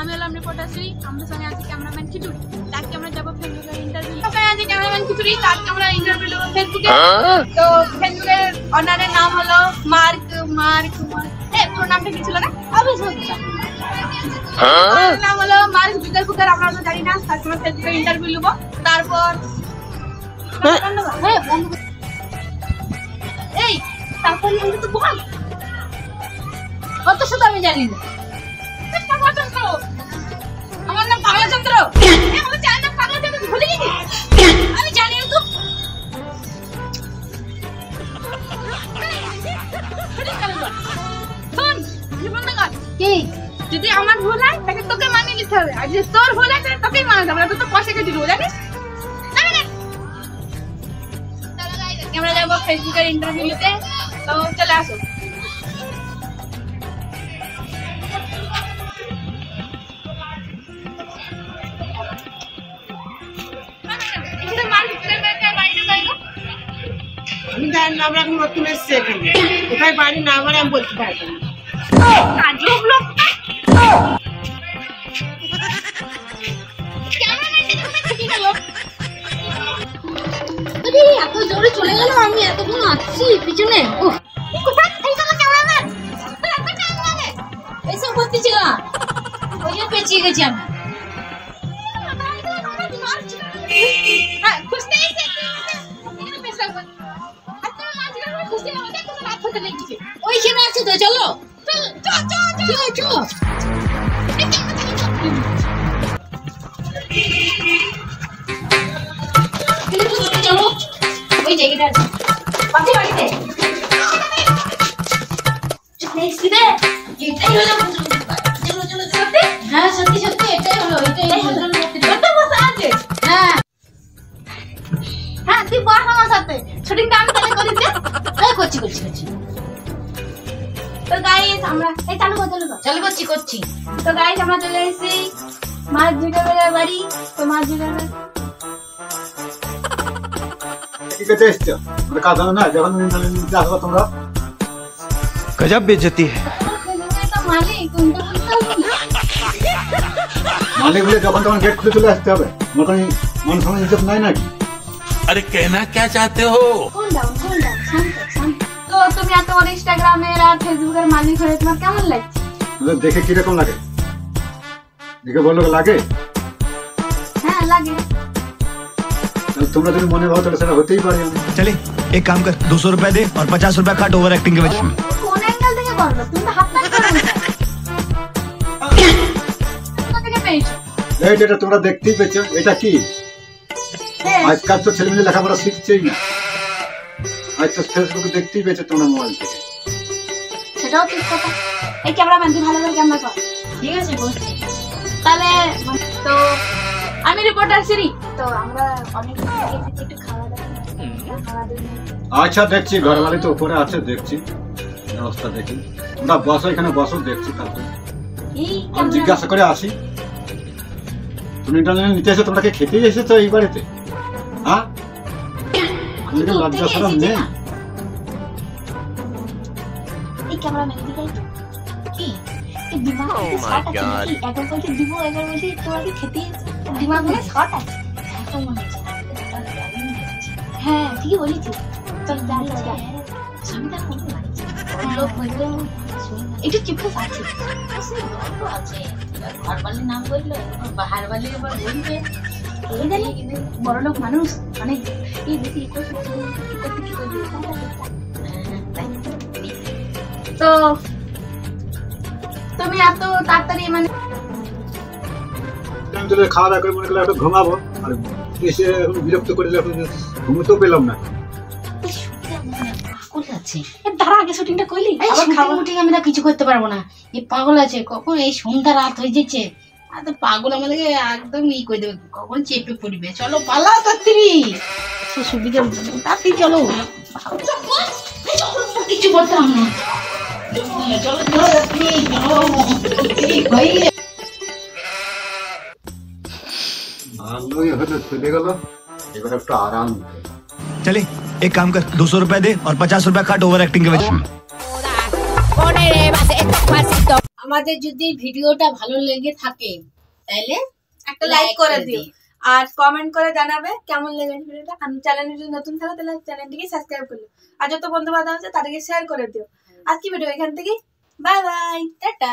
আমি হলাম রিপোর্টার শ্রী, আমাদের সঙ্গে আছে ক্যামেরাম্যান খিচুড়ি। তাকে আমরা যাবো ফেসবুকের ইন্টারভিউ। ওখানে আছে ক্যামেরাম্যান খিচুড়ি, তাকে আমরা ইন্টারভিউ দেবো ফেসবুকে। তো ফেসবুকের অনারের নাম হলো মার্ক। পুরো নামটা কি ছিল না? নাম হলো মার্ক জুকারবুকার। আমরা তো জানি না, তাকে আমরা ফেসবুকের ইন্টারভিউ নেবো। তারপর এই তারপর তো বল অত শুধু আমি জানি না। আমার নাম পাগলা চন্দ্র। আমি জানি না পাগলা চন্দ্র ভুলে গেছি। আমি জানি না তো। কি যদি আমার ভুল হয় তাকে তোকে মানিয়ে নিতে হবে, আর যদি তোর ভুল হয় তাহলে তোকেই মানাতে হবে। তো পয়সা কেটে দেবো, জানিস? আমরা যাবো ফেসবুকের ইন্টারভিউ নিতে। তো চলে আসো। আমি জানি না, আমরা এখন নতুন এসছি এখানে, কোথায় বাড়ি না বাড়ি আমি বলতে পারবো না। এত জোরে চলে গেল, আমি এতক্ষণ আসছি পিছনে। এসব করতেছি না, ওই জন্য পেঁচিয়ে গেছি আমি। ওইখানে আছে তো, চলো চলো ওই জায়গাটা আছে পাশে বাড়িতে। এটাই হলো হ্যাঁ, সত্যি এটাই হলো। হ্যাঁ তুই বস আমার সাথে, শুটিংটা আমি তাহলে করি। করছি। তো গাইস আমরা এই চালু করছি। তো গাইস আমরা চলে এসেছি মার্ক জুকারবার্গের বাড়ি। তো মার্ক জুকারবার্গ गजब बेइज्जती है। मालिक बोले যখন তখন গেট খুলে চলে আসতে হবে, মান সম্মান ইজ্জত নাই নাকি? अरे कहना क्या चाहते हो? তো তুমি এত বড় ইনস্টাগ্রামের আর ফেসবুকের মালিক হয়ে তোমার কেমন লাগছে? দেখে কিরকম লাগে? দেখে বলো লাগে? হ্যাঁ লাগে। তোমরা যদি মনে ভাবো তাহলে সেটা হতেই পারে। चले एक काम कर, 200 रुपए दे और 50 रुपए काट ओवर एक्टिंग के वजह। কোন অ্যাঙ্গেল থেকে করবে? তুমি তো হাত টাচ করো না। কোথা থেকে পেয়েছো? এটা তোমরা দেখতেই পেয়েছো। এটা কি আজকাল তো ছেলেমেয়ে লেখাপড়া শিখছেই না, আজ তো ফেসবুকে দেখতেই পেয়েছো তোমরা মোবাইল থেকে। সেটাও ঠিক কথা। এই ক্যামেরাম্যান তুই ভালো করে ক্যামেরা কর। ঠিক আছে বলছি তাহলে। তো আমি রিপোর্টার শ্রী। তো আমরা অনেক একটু খাওয়া দাওয়া। আচ্ছা দেখছি, ঘরবাড়ি তো উপরে আছে, দেখছি ব্যবস্থা দেখি। তোমরা বসো, এখানে বসো, দেখছি। তারপর আমি জিজ্ঞাসা করে আসি। তুমি ইন্টারনেট নিতে এসে তোমরা কি খেতেই এসেছো এই বাড়িতে? হ্যাঁ, আমাদের লজ্জা শরম নেই? এই ক্যামেরাম্যান দিকে কি দিমাগ শর্ট আছে? একবার বলতে দিব, একবার বলতে তোমাকে খেতে দিমাগ মানে শর্ট আছে। হ্যাঁ ঠিকই বলেছি। চল দাঁড়িয়ে স্বামীটা কোন লাগছে লোক বললো একটু চিপস আছে ঘর বাড়ির নাম বললো, বাহার বাড়ি এবার বলবে এই জানি বড় লোক মানুষ অনেক এই বেশি তো তুমি এত তাড়াতাড়ি মানে খাওয়া দাওয়া করে মনে করলে একটু ঘুমাবো, আর এসে বিরক্ত করে ঘুমোতেও পেলাম না। তার আগে শুটিংটা করলি? আমি না কিছু করতে পারবো না, এই পাগল আছে। কখন এই সন্ধ্যা রাত হয়ে যাচ্ছে, পাগল আমাদেরকে একদম ই করে দেবে, কখন চেপে পড়বে। চলো পালা তাড়াতাড়ি, সুবিধা তাড়াতাড়ি চলো। কিছু করতাম না, চলো ভালোই হয়তো চলে গেল, এবার একটু আরাম। चले एक काम कर, 200 रुपए दे और 50 रुपए काट ओवर एक्टिंग के वजह। আমাদের যদি ভিডিওটা ভালো লেগে থাকে তাহলে একটা লাইক করে দিও আর কমেন্ট করে জানাবে কেমন লেগেছে ভিডিওটা। আর চ্যানেলে যদি নতুন থাকো তাহলে চ্যানেলটিকে সাবস্ক্রাইব করো আর যত বন্ধু বান্ধব আছে তাদেরকে শেয়ার করে দিও। আজকে ভিডিও এখান থেকে বাই বাই, টাটা।